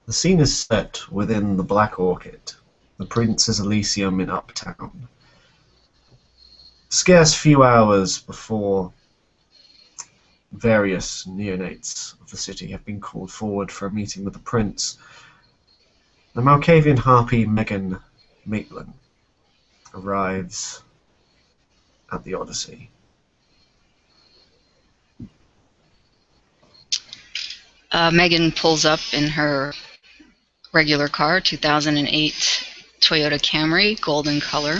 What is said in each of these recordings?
The scene is set within the Black Orchid, the Prince's Elysium in Uptown. Scarce few hours before various neonates of the city have been called forward for a meeting with the Prince, the Malkavian harpy Megan Maitland arrives at the Odyssey. Megan pulls up in her regular car, 2008 Toyota Camry, golden color,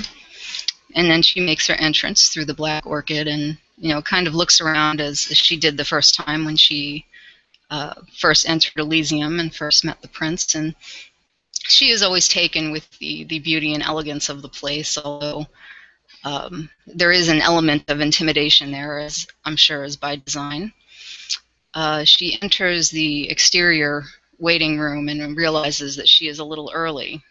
and then she makes her entrance through the Black Orchid and kind of looks around as she did the first time when she first entered Elysium and first met the Prince. And she is always taken with the beauty and elegance of the place, although there is an element of intimidation there, as I'm sure is by design. She enters the exterior waiting room and realizes that she is a little early.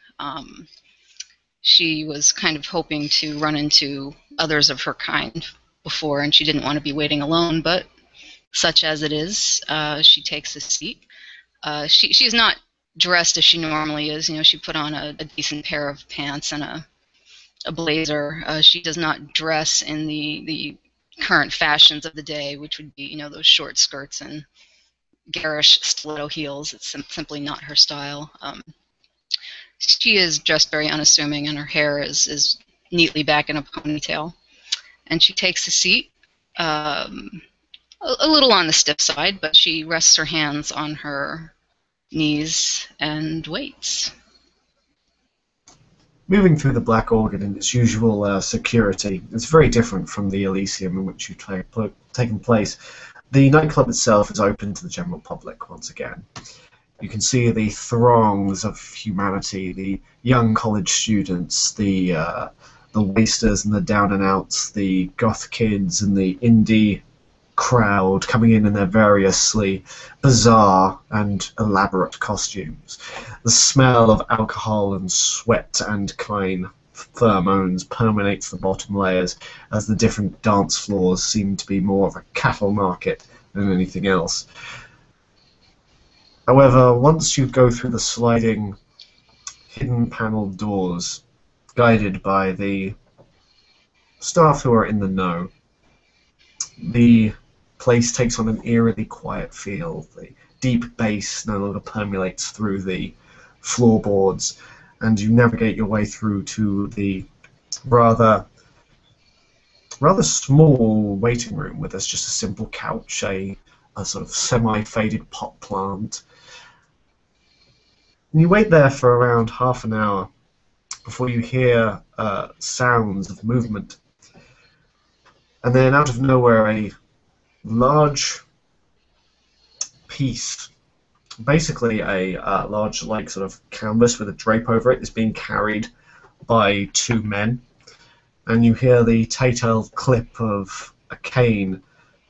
She was kind of hoping to run into others of her kind before, and she didn't want to be waiting alone, but such as it is, she takes a seat. She's not dressed as she normally is. She put on a decent pair of pants and a blazer. She does not dress in the current fashions of the day, which would be, those short skirts and garish stiletto heels. It's simply not her style. She is dressed very unassuming, and her hair is neatly back in a ponytail. And she takes a seat, a little on the stiff side, but she rests her hands on her knees and waits. Moving through the Black Orchid in its usual security, it's very different from the Elysium in which you've taken place. The nightclub itself is open to the general public once again. You can see the throngs of humanity, the young college students, the wasters and the down and outs, the goth kids and the indie crowd coming in their variously bizarre and elaborate costumes. The smell of alcohol and sweat and cline pheromones permeates the bottom layers as the different dance floors seem to be more of a cattle market than anything else. However, once you go through the sliding, hidden panelled doors, guided by the staff who are in the know, the place takes on an eerily quiet feel. The deep bass no longer permeates through the floorboards, and you navigate your way through to the rather small waiting room where there's just a simple couch, a sort of semi-faded pot plant. And you wait there for around half an hour before you hear sounds of movement. And then out of nowhere, a large piece, basically a large sort of canvas with a drape over it, is being carried by two men. And you hear the tattile clip of a cane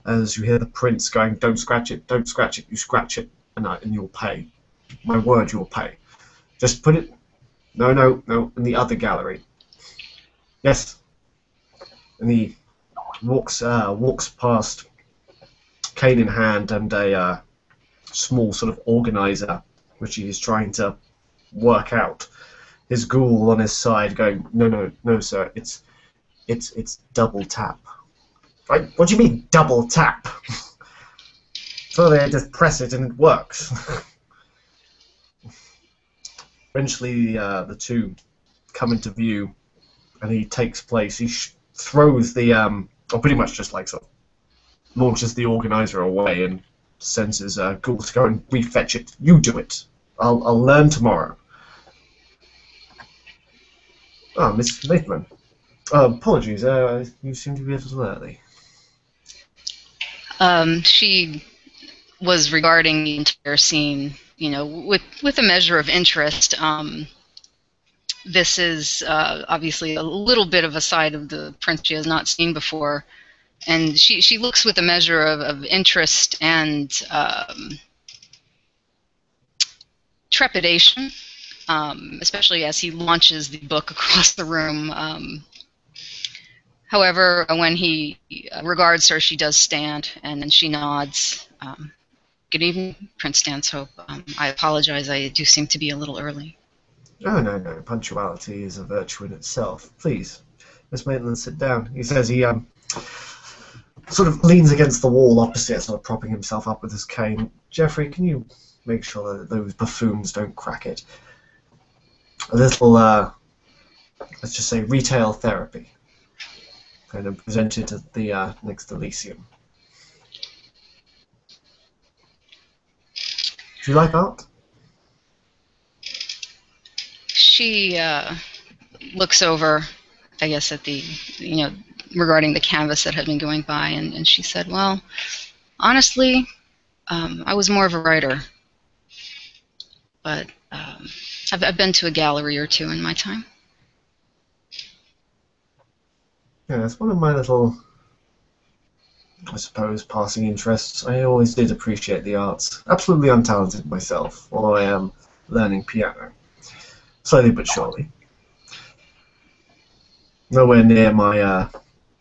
as you hear the Prince going, "Don't scratch it, don't scratch it, you scratch it, and you'll pay. My word, you'll pay. Just put it, no, in the other gallery. Yes." And he walks past, cane in hand, and a small sort of organizer, which he is trying to work out. His ghoul on his side going, no, sir, it's double tap. Right? What do you mean double tap? So they just press it and it works. Eventually, the two come into view, and he takes place. He throws the, or pretty much just sort of launches the organizer away and sends his ghoul to go and refetch it. You do it. I'll learn tomorrow. Oh, Miss Maitland. Apologies, you seem to be a little early. She was regarding the entire scene, with a measure of interest. This is obviously a little bit of a side of the Prince she has not seen before, and she looks with a measure of interest and trepidation, especially as he launches the book across the room. However, when he regards her, she does stand, and then she nods. Good evening, Prince Danshope. I apologize, I do seem to be a little early. Oh, no, no. Punctuality is a virtue in itself. Please, Miss Maitland, sit down. He says he sort of leans against the wall opposite, sort of propping himself up with his cane. Geoffrey, can you make sure that those buffoons don't crack it? A little, let's just say, retail therapy. Kind of presented at the next Elysium. Do you like art? She looks over, I guess, at the, regarding the canvas that had been going by, and she said, well, honestly, I was more of a writer, but I've been to a gallery or two in my time. Yeah, it's one of my little, I suppose, passing interests. I always did appreciate the arts. Absolutely untalented myself, although I am learning piano. Slowly but surely. Nowhere near my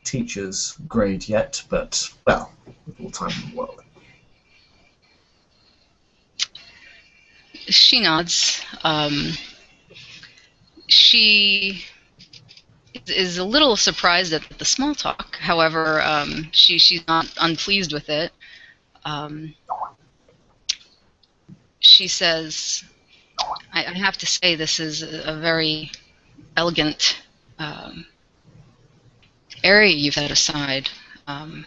teacher's grade yet, but, well, with all time in the world. She nods. She is a little surprised at the small talk. However, she's not unpleased with it. She says, I have to say this is a very elegant area you've set aside. I'm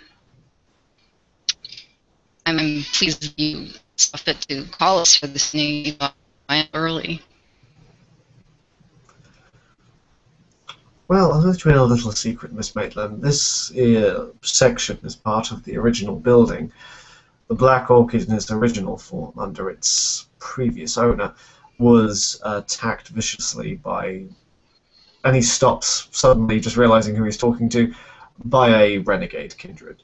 pleased that you saw fit to call us for this evening early. Well, I'll let you in a little secret, Miss Maitland. This section is part of the original building. The Black Orchid in its original form, under its previous owner, was attacked viciously by... And he stops, suddenly just realizing who he's talking to, by a renegade kindred.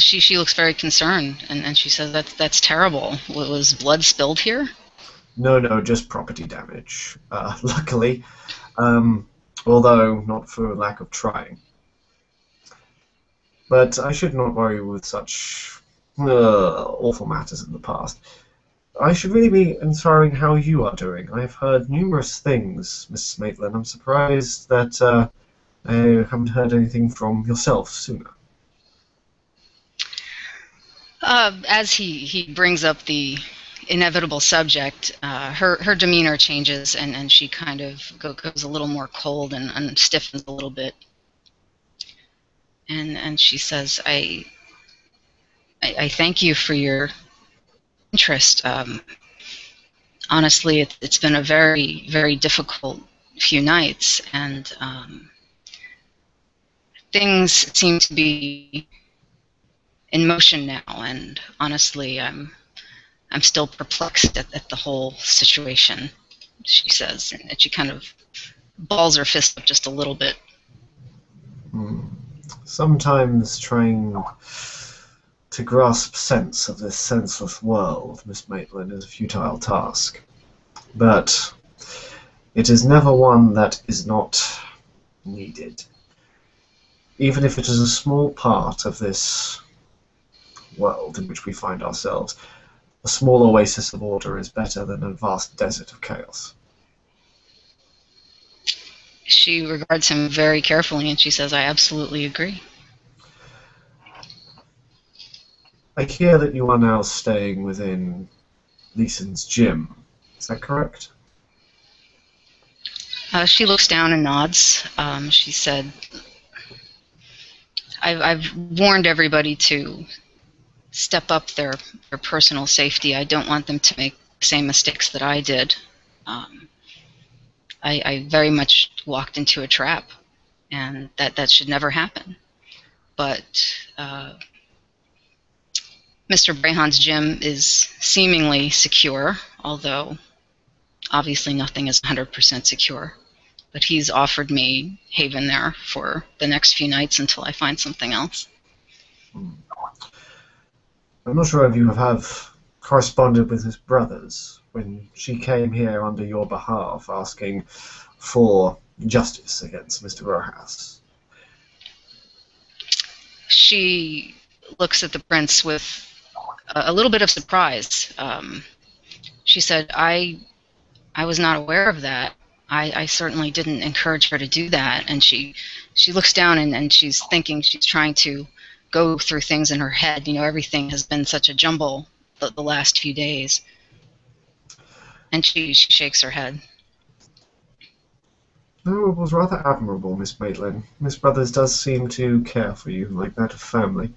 She looks very concerned, and she says that's terrible. Was blood spilled here? No, just property damage. Luckily, although not for lack of trying. But I should not worry with such awful matters in the past. I should really be inquiring how you are doing. I've heard numerous things, Mrs. Maitland. I'm surprised that I haven't heard anything from yourself sooner. As he brings up the inevitable subject, her demeanor changes, and she kind of goes a little more cold and stiffens a little bit. And she says, I thank you for your interest. Honestly, it's been a very, very difficult few nights, and things seem to be in motion now, and honestly, I'm still perplexed at the whole situation, she says, and she kind of balls her fist up just a little bit. Sometimes trying to grasp sense of this senseless world, Miss Maitland, is a futile task. But it is never one that is not needed. Even if it is a small part of this world in which we find ourselves, a small oasis of order is better than a vast desert of chaos. She regards him very carefully, and she says, I absolutely agree. I hear that you are now staying within Leeson's gym. Is that correct? She looks down and nods. She said, I've warned everybody to step up their personal safety. I don't want them to make the same mistakes that I did. I very much walked into a trap, and that should never happen. But Mr. Brehan's gym is seemingly secure, although obviously nothing is 100% secure. But he's offered me haven there for the next few nights until I find something else. I'm not sure if you have corresponded with his brothers when she came here under your behalf asking for justice against Mr. Rojas. She looks at the prince with a little bit of surprise. She said, I was not aware of that. I certainly didn't encourage her to do that. And she looks down and she's thinking, she's trying to go through things in her head. You know, everything has been such a jumble the last few days. And she shakes her head. No, it was rather admirable, Miss Maitland. Miss Brothers does seem to care for you like that of family.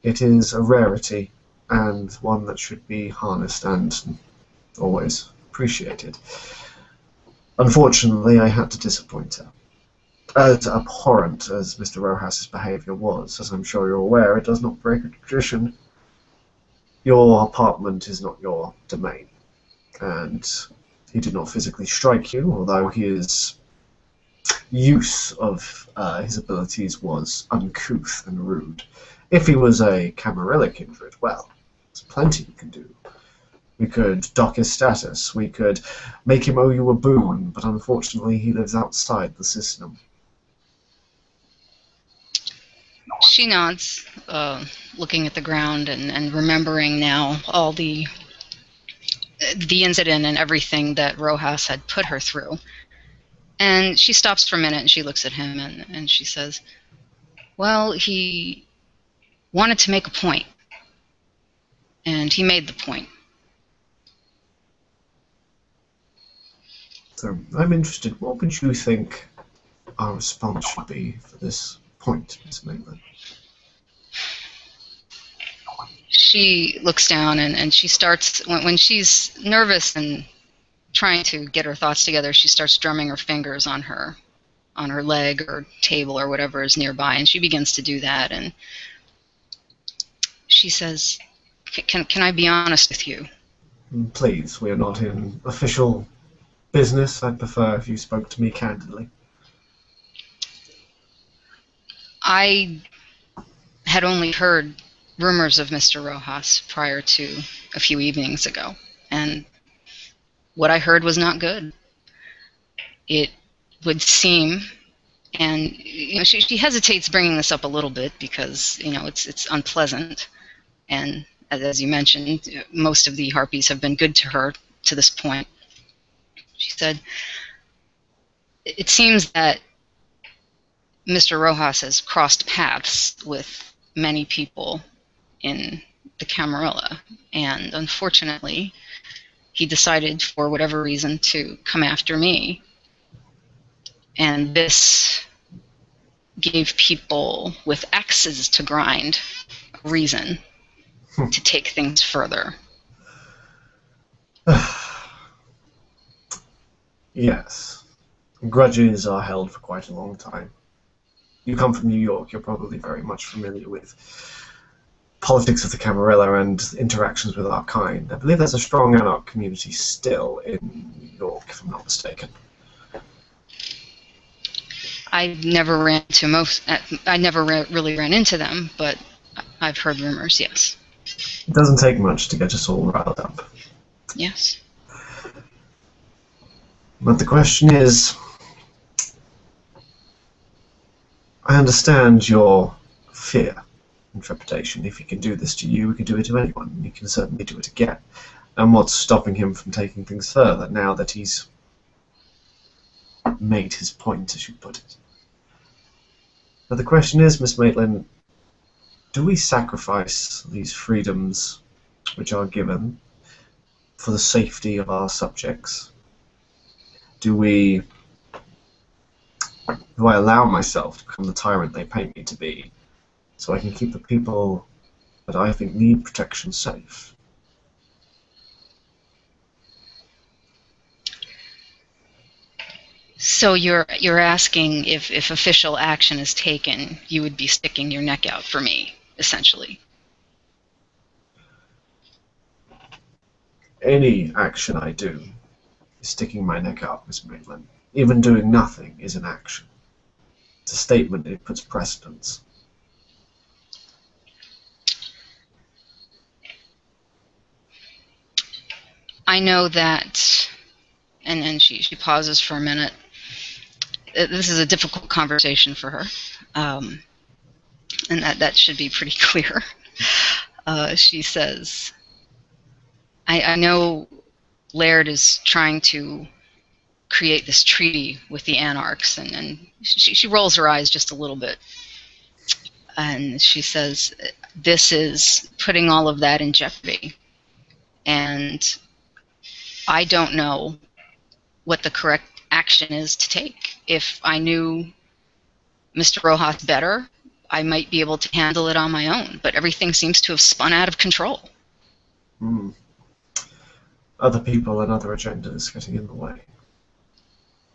It is a rarity, and one that should be harnessed and always appreciated. Unfortunately, I had to disappoint her. As abhorrent as Mr. Rojas's behaviour was, as I'm sure you're aware, it does not break a tradition. Your apartment is not your domain, and he did not physically strike you, although his use of his abilities was uncouth and rude. If he was a Camarilla kindred, well, there's plenty we can do. We could dock his status, we could make him owe you a boon, but unfortunately he lives outside the system. She nods, looking at the ground and remembering now all the incident and everything that Rojas had put her through. And she stops for a minute and she looks at him and she says, well, he wanted to make a point. And he made the point. So I'm interested, what would you think our response should be for this point, Miss Maitland? She looks down and she starts, when she's nervous and trying to get her thoughts together, she starts drumming her fingers on her leg or table or whatever is nearby, and she begins to do that, and she says, can I be honest with you? Please, we are not in official business. I'd prefer if you spoke to me candidly. I had only heard rumors of Mr. Rojas prior to a few evenings ago, and what I heard was not good. It would seem, and you know, she hesitates bringing this up a little bit because you know it's unpleasant, and as you mentioned, most of the harpies have been good to her to this point. She said, it seems that Mr. Rojas has crossed paths with many people in the Camarilla, and unfortunately, he decided, for whatever reason, to come after me. And this gave people with axes to grind a reason to take things further. Yes. Grudges are held for quite a long time. You come from New York, you're probably very much familiar with politics of the Camarilla and interactions with our kind. I believe there's a strong anarch community still in New York, if I'm not mistaken. I never really ran into them, but I've heard rumors, yes. It doesn't take much to get us all riled up. Yes. But the question is, I understand your fear and trepidation. If he can do this to you, he can do it to anyone. He can certainly do it again. And what's stopping him from taking things further now that he's made his point, as you put it? But the question is, Miss Maitland, do we sacrifice these freedoms which are given for the safety of our subjects? Do I allow myself to become the tyrant they paint me to be, so I can keep the people that I think need protection safe? So you're asking if official action is taken, you would be sticking your neck out for me, essentially. Any action I do is sticking my neck out, Miss Maitland. Even doing nothing is an action. It's a statement, it puts precedence. I know that, and then she pauses for a minute. This is a difficult conversation for her. and that should be pretty clear. She says, I know Laird is trying to create this treaty with the Anarchs, and she rolls her eyes just a little bit. And she says, this is putting all of that in jeopardy. And I don't know what the correct action is to take. If I knew Mr. Rojas better, I might be able to handle it on my own, but everything seems to have spun out of control. Other people and other agendas getting in the way.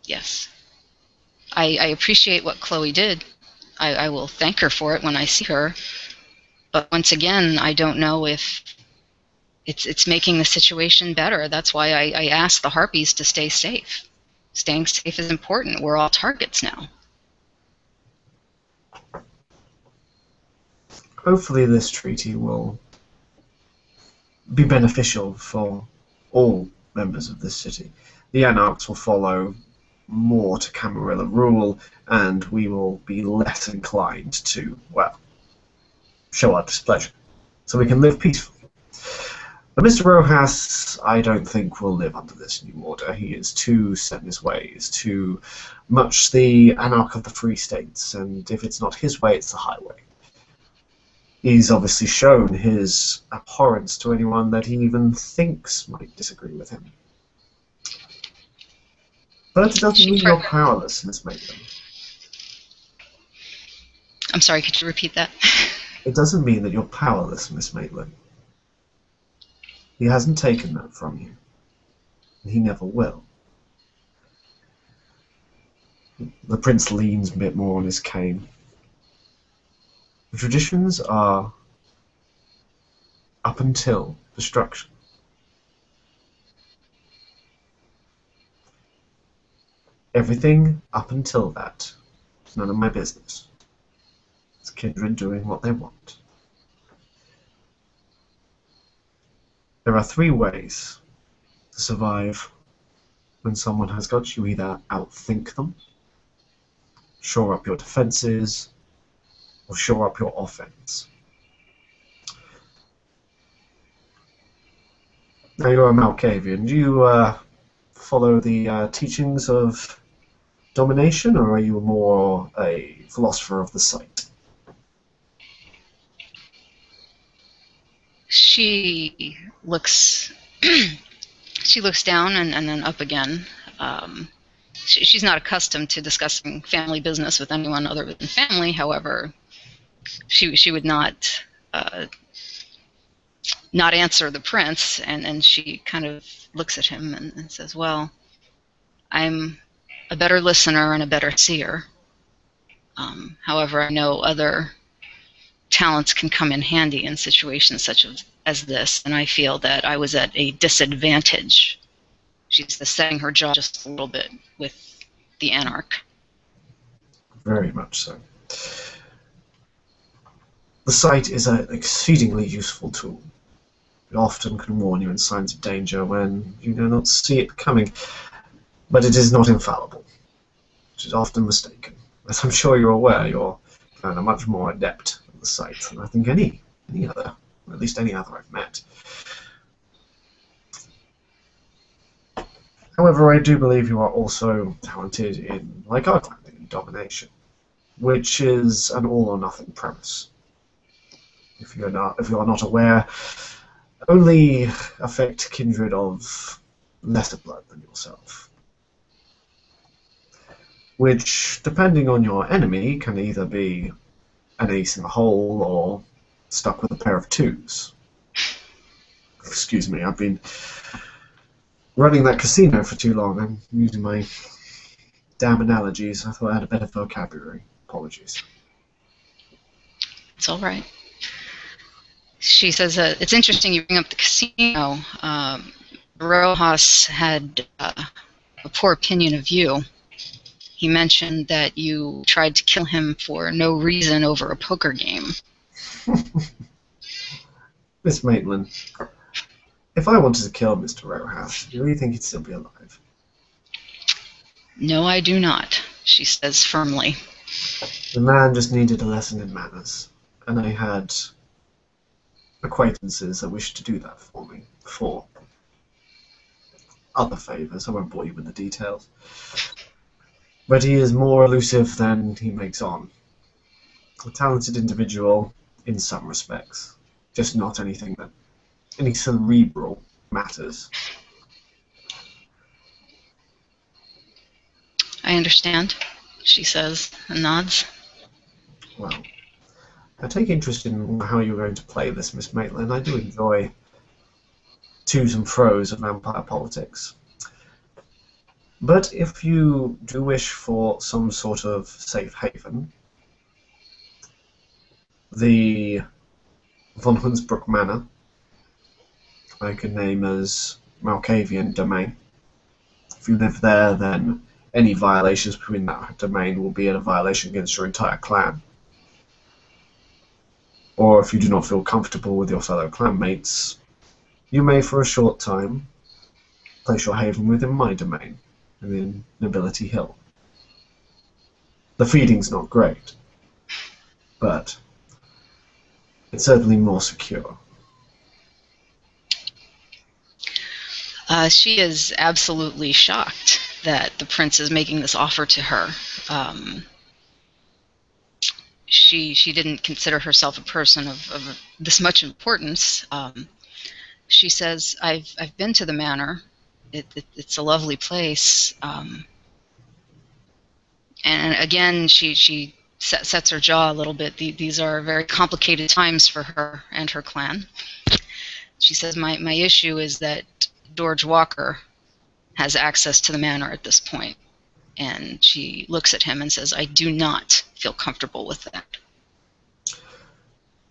Yes. I appreciate what Chloe did. I will thank her for it when I see her. But once again, I don't know if it's making the situation better. That's why I asked the Harpies to stay safe. Staying safe is important. We're all targets now. Hopefully this treaty will be beneficial for all members of this city. The Anarchs will follow more to Camarilla rule, and we will be less inclined to, well, show our displeasure, so we can live peacefully. But Mr. Rojas, I don't think, will live under this new order. He is too set in his ways, too much the Anarch of the Free States, and if it's not his way, it's the highway. He's obviously shown his abhorrence to anyone that he even thinks might disagree with him. But it doesn't mean you're powerless, Miss Maitland. I'm sorry, could you repeat that? It doesn't mean that you're powerless, Miss Maitland. He hasn't taken that from you, and he never will. The prince leans a bit more on his cane. The traditions are up until destruction. Everything up until that is none of my business. It's kindred doing what they want. There are 3 ways to survive when someone has got you. Either outthink them, shore up your defenses, or shore up your offense. Now you're a Malkavian. Do you follow the teachings of domination, or are you more a philosopher of the sight? She looks she looks down and then up again. She's not accustomed to discussing family business with anyone other than family. However, she would not answer the prince, and she kind of looks at him and says, well, I'm a better listener and a better seer. However, I know other talents can come in handy in situations such as this, and I feel that I was at a disadvantage. She's setting her jaw just a little bit with the Anarch. Very much so. The sight is an exceedingly useful tool. It often can warn you in signs of danger when you do not see it coming, but it is not infallible, which is often mistaken. As I'm sure you're aware, you're kind of much more adept at the sight than I think any other, or at least any other I've met. However, I do believe you are also talented in, like our clan, in domination, which is an all-or-nothing premise. If you are not aware, only affect kindred of lesser blood than yourself, which, depending on your enemy, can either be an ace in the hole or stuck with a pair of 2s. Excuse me, I've been running that casino for too long. I'm using my damn analogies. I thought I had a better vocabulary. Apologies. It's all right. She says, it's interesting you bring up the casino. Rojas had a poor opinion of you. He mentioned that you tried to kill him for no reason over a poker game. Miss Maitland, if I wanted to kill Mr. Rojas, do you really think he'd still be alive? No, I do not, she says firmly. The man just needed a lesson in manners. and I had acquaintances that wished to do that for me for other favours. I won't bore you with the details. But he is more elusive than he makes on. A talented individual in some respects, just not anything that any cerebral matters. I understand, she says and nods. Well, I take interest in how you're going to play this, Miss Maitland. I do enjoy twos and fro's of vampire politics. But if you do wish for some sort of safe haven, the von Hunsbrook Manor I can name as Malkavian Domain. If you live there, then any violations between that domain will be a violation against your entire clan. Or if you do not feel comfortable with your fellow clanmates, you may for a short time place your haven within my domain, within Nobility Hill. The feeding's not great, but it's certainly more secure. She is absolutely shocked that the prince is making this offer to her. She didn't consider herself a person of this much importance. She says, I've been to the manor. It's a lovely place. And again, she sets her jaw a little bit. These are very complicated times for her and her clan. She says, my issue is that George Walker has access to the manor at this point. And she looks at him and says, I do not feel comfortable with that.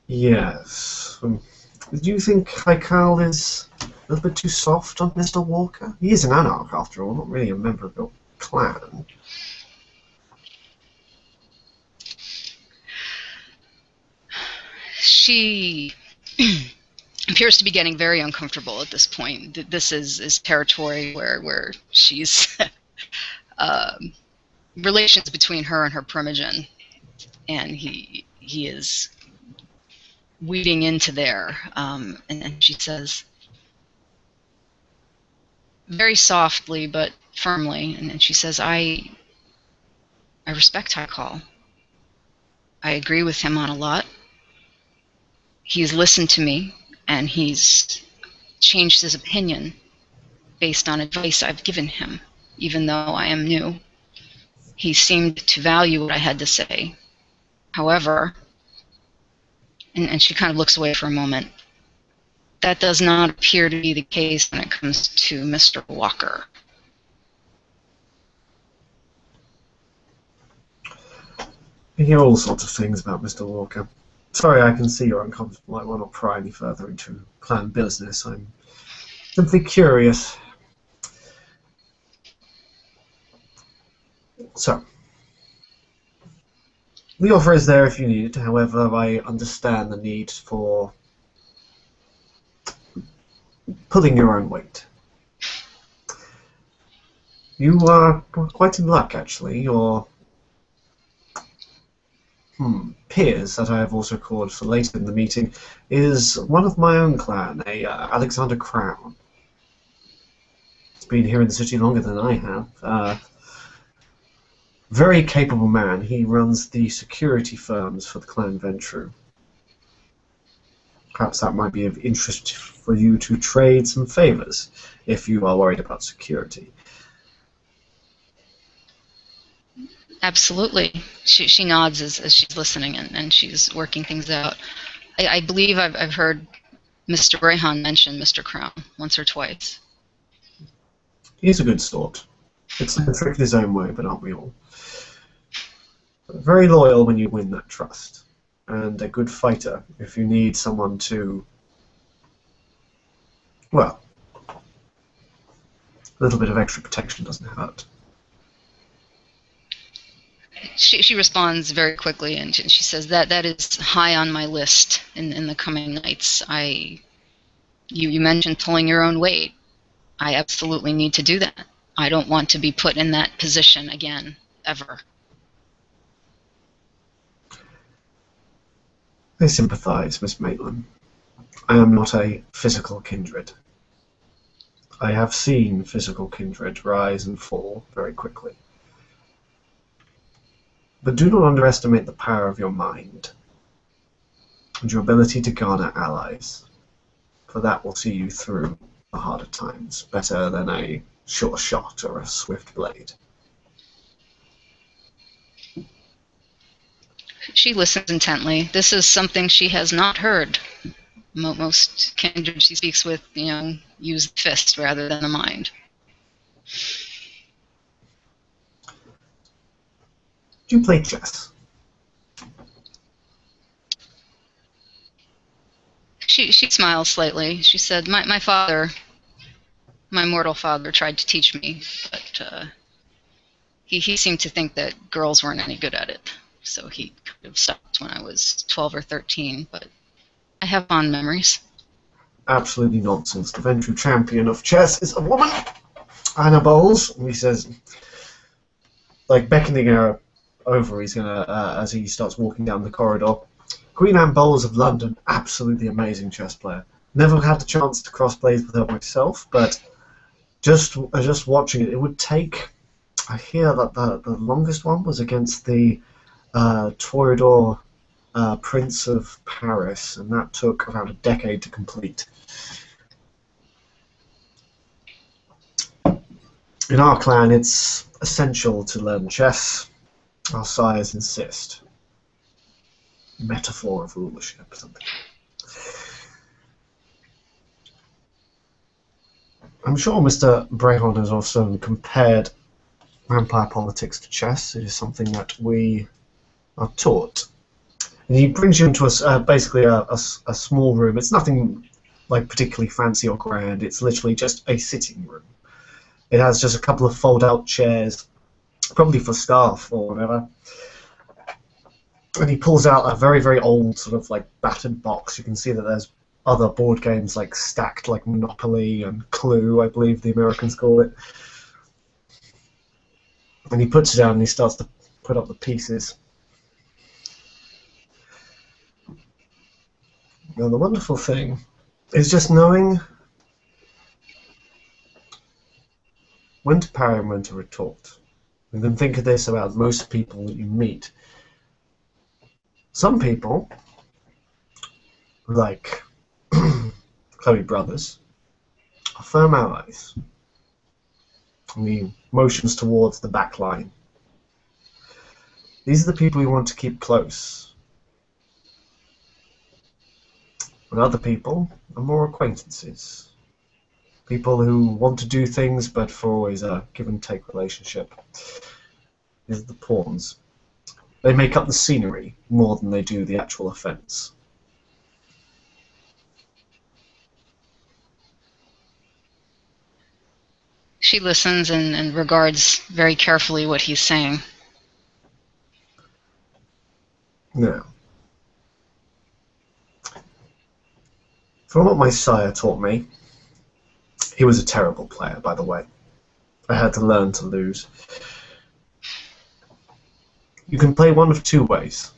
Yes. Do you think Haikal is a little bit too soft on Mr. Walker? He is an anarch, after all, not really a member of your clan. She appears to be getting very uncomfortable at this point. This is territory where she's relations between her and her primogen, and he is weeding into there. And she says, very softly but firmly, and then she says, I respect Haikal. I agree with him on a lot. He's listened to me, and he's changed his opinion based on advice I've given him, even though I am new. He seemed to value what I had to say. However, and she kind of looks away for a moment, that does not appear to be the case when it comes to Mr. Walker. I hear all sorts of things about Mr. Walker. Sorry, I can see you're uncomfortable. I will not pry any further into clan business. I'm simply curious. So, the offer is there if you need it. However, I understand the need for pulling your own weight. You are quite in luck, actually. Your peers that I have also called for later in the meeting is one of my own clan, Alexander Crown. He's been here in the city longer than I have. Very capable man. He runs the security firms for the clan Ventru. Perhaps that might be of interest for you to trade some favors if you are worried about security. Absolutely. She nods as she's listening, and she's working things out. I believe I've heard Mr. Rehan mention Mr. Crown once or twice. He's a good sort. Eccentric in his own way, but aren't we all? Very loyal when you win that trust, and a good fighter if you need someone to, well, a little bit of extra protection doesn't hurt. She responds very quickly, and she says that is high on my list in the coming nights. You mentioned pulling your own weight. I absolutely need to do that. I don't want to be put in that position again, ever. I sympathise, Miss Maitland. I am not a physical kindred. I have seen physical kindred rise and fall very quickly. But do not underestimate the power of your mind and your ability to garner allies, for that will see you through the harder times better than a sure shot or a swift blade. She listens intently. This is something she has not heard. Most kindred she speaks with, use the fist rather than the mind. Do you play chess? She smiles slightly. She said, my father, my mortal father, tried to teach me, but he seemed to think that girls weren't any good at it. So he kind of stopped when I was 12 or 13, but I have fond memories. Absolutely nonsense. The eventual champion of chess is a woman, Anna Bowles. And he says, like beckoning her over, he's gonna, as he starts walking down the corridor, Queen Anne Bowles of London, absolutely amazing chess player. Never had the chance to cross blades with her myself, but just watching it, it would take. I hear that the longest one was against the Toreador Prince of Paris, and that took around a decade to complete. In our clan, it's essential to learn chess. Our sires insist. Metaphor of rulership, something. I'm sure Mr. Brehon has also compared vampire politics to chess. It is something that we are taught. And he brings you into basically a small room. It's nothing like particularly fancy or grand. It's literally just a sitting room. It has just a couple of fold-out chairs, probably for staff or whatever. And he pulls out a very, very old sort of like battered box. You can see that there's other board games like stacked, like Monopoly and Clue, I believe the Americans call it. And he puts it down and he starts to put up the pieces. Now the wonderful thing is just knowing when to parry and when to retort. You can think of this about most people that you meet. Some people, like Chloe Brothers, are firm allies. And he motions towards the back line. These are the people you want to keep close. And other people are more acquaintances. People who want to do things but for always a give-and-take relationship. These are the pawns. They make up the scenery more than they do the actual offense. She listens and regards very carefully what he's saying. Now, from what my sire taught me, he was a terrible player, by the way. I had to learn to lose. You can play one of two ways.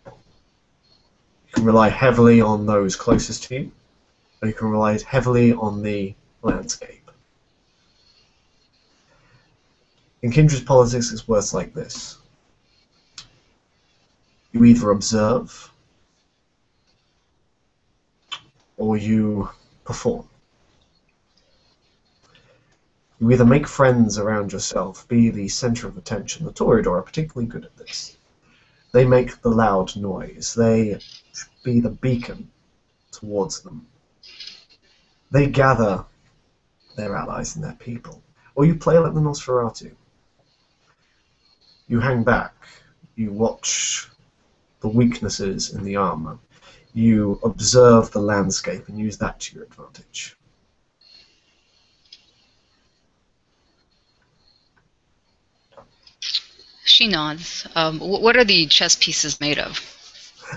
You can rely heavily on those closest to you, or you can rely heavily on the landscape. In kindred politics, it's worse like this. You either observe, or you perform. You either make friends around yourself, be the center of attention. The Toreador are particularly good at this. They make the loud noise. They be the beacon towards them. They gather their allies and their people. Or you play like the Nosferatu. You hang back. You watch the weaknesses in the armor. You observe the landscape and use that to your advantage. She nods. What are the chess pieces made of?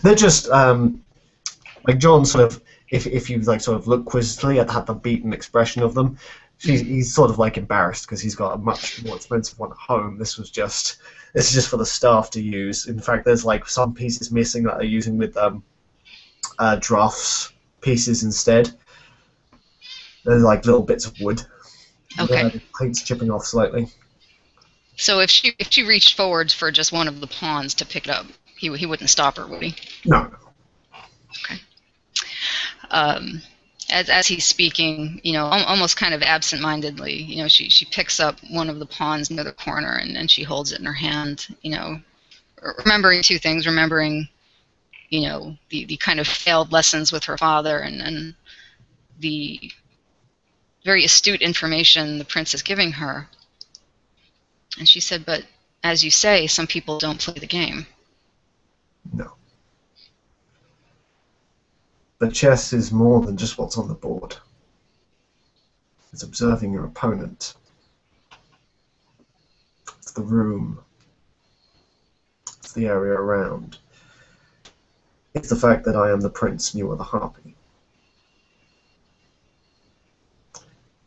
They're just like John sort of. If you like sort of look quizzically at the beaten expression of them, He's sort of like embarrassed because he's got a much more expensive one at home. This is just for the staff to use. In fact, there's like some pieces missing that they're using with drafts pieces instead. They're like little bits of wood. Okay. The paint's chipping off slightly. So if she reached forwards for just one of the pawns to pick it up, he wouldn't stop her, would he? No. Okay. As he's speaking, almost kind of absent-mindedly, she picks up one of the pawns near the corner and she holds it in her hand, remembering two things, remembering, the kind of failed lessons with her father and the very astute information the prince is giving her. And she said, but as you say, some people don't play the game. No. But chess is more than just what's on the board. It's observing your opponent. It's the room. It's the area around. It's the fact that I am the prince and you are the harpy.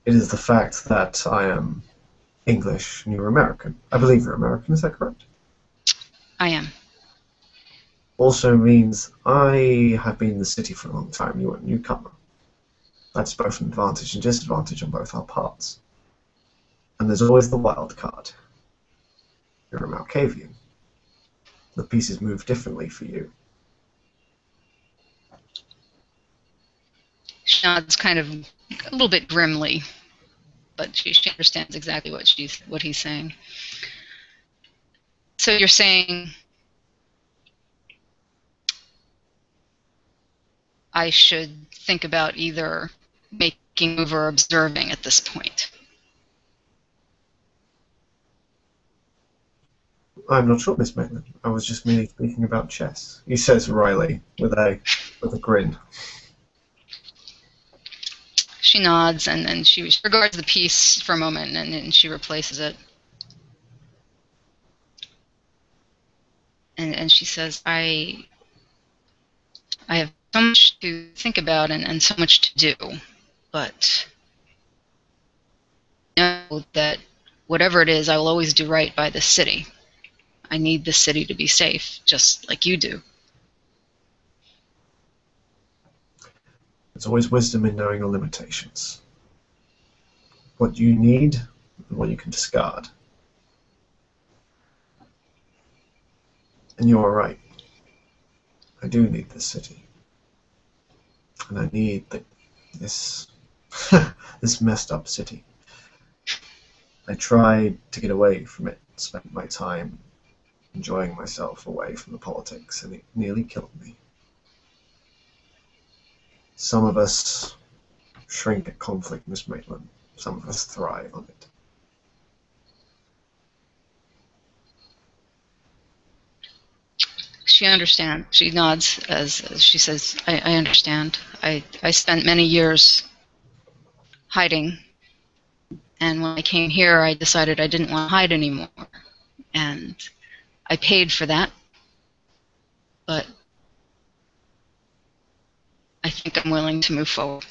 It is the fact that I am English and you're American. I believe you're American, is that correct? I am. Also means I have been in the city for a long time, you are a newcomer. That's both an advantage and disadvantage on both our parts. And there's always the wild card. You're a Malkavian. The pieces move differently for you. She nods kind of a little bit grimly, but she understands exactly what he's saying. So you're saying I should think about either making a move or observing at this point. I'm not sure, Miss Maitland. I was just merely speaking about chess, he says wryly, with a grin. She nods and she regards the piece for a moment and then she replaces it. And she says, I have so much to think about and so much to do, but I know that whatever it is, I will always do right by this city. I need this city to be safe, just like you do. There's always wisdom in knowing your limitations. What you need and what you can discard. And you are right. I do need this city. And I need this this messed up city. I tried to get away from it, spent my time enjoying myself away from the politics, and it nearly killed me. Some of us shrink at conflict, Miss Maitland. Some of us thrive on it. She understands. She nods as she says, I understand. I spent many years hiding, and when I came here, I decided I didn't want to hide anymore. And I paid for that, but I think I'm willing to move forward.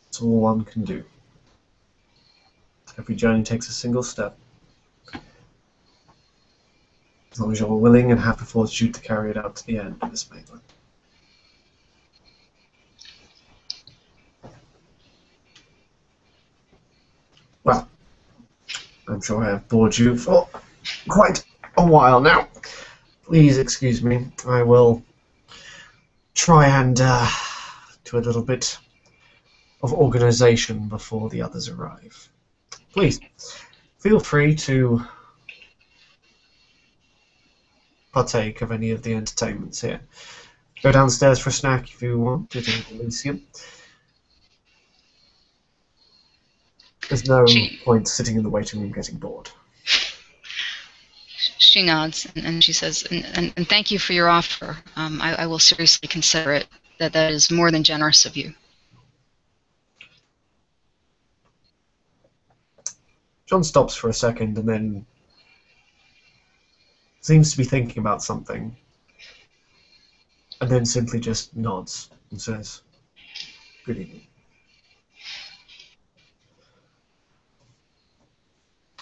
It's all one can do. Every journey takes a single step. As long as you're willing and have the fortitude to carry it out to the end, Miss Maitland. Well, I'm sure I have bored you for quite a while now. Please excuse me. I will try and do a little bit of organization before the others arrive. Please, feel free to partake of any of the entertainments here. Go downstairs for a snack if you want to the Elysium. There's no point sitting in the waiting room getting bored. She nods and she says, and thank you for your offer. I will seriously consider it. That is more than generous of you. John stops for a second and then seems to be thinking about something, and then simply just nods and says, "Good evening."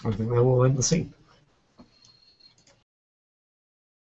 I think that will end the scene.